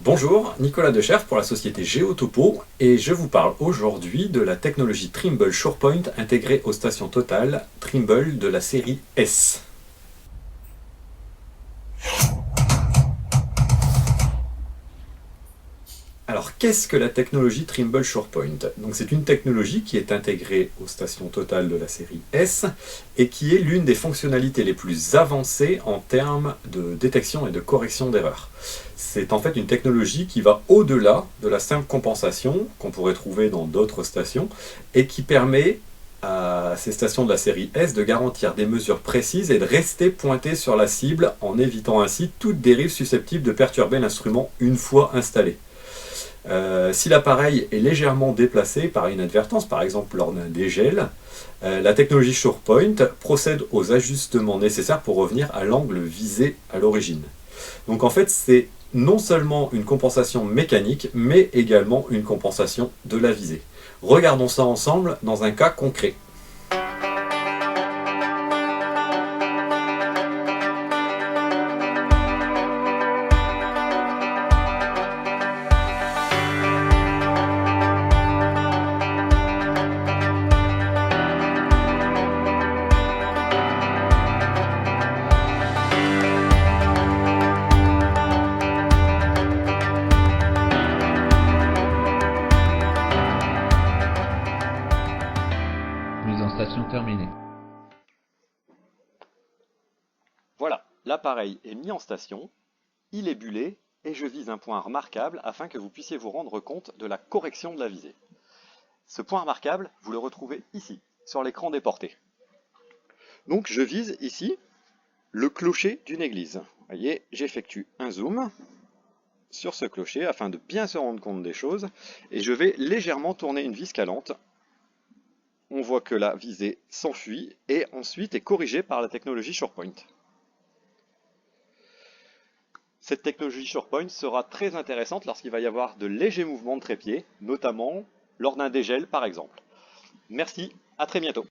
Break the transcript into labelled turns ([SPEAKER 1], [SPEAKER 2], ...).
[SPEAKER 1] Bonjour, Nicolas Decherf pour la société Géotopo et je vous parle aujourd'hui de la technologie Trimble SurePoint intégrée aux stations Total Trimble de la série S. Alors qu'est-ce que la technologie Trimble SurePoint? Donc c'est une technologie qui est intégrée aux stations Total de la série S et qui est l'une des fonctionnalités les plus avancées en termes de détection et de correction d'erreurs. C'est en fait une technologie qui va au-delà de la simple compensation qu'on pourrait trouver dans d'autres stations et qui permet à ces stations de la série S de garantir des mesures précises et de rester pointées sur la cible en évitant ainsi toute dérive susceptible de perturber l'instrument une fois installé. Si l'appareil est légèrement déplacé par inadvertance, par exemple lors d'un dégel, la technologie SurePoint procède aux ajustements nécessaires pour revenir à l'angle visé à l'origine. Donc en fait, c'est non seulement une compensation mécanique, mais également une compensation de la visée. Regardons ça ensemble dans un cas concret.
[SPEAKER 2] Mise en station terminée.
[SPEAKER 3] Voilà, l'appareil est mis en station, il est bulé et je vise un point remarquable afin que vous puissiez vous rendre compte de la correction de la visée. Ce point remarquable, vous le retrouvez ici, sur l'écran des portées. Donc je vise ici le clocher d'une église. Vous voyez, j'effectue un zoom sur ce clocher afin de bien se rendre compte des choses et je vais légèrement tourner une vis calante. On voit que la visée s'enfuit et ensuite est corrigée par la technologie SurePoint. Cette technologie SurePoint sera très intéressante lorsqu'il va y avoir de légers mouvements de trépied, notamment lors d'un dégel par exemple. Merci, à très bientôt.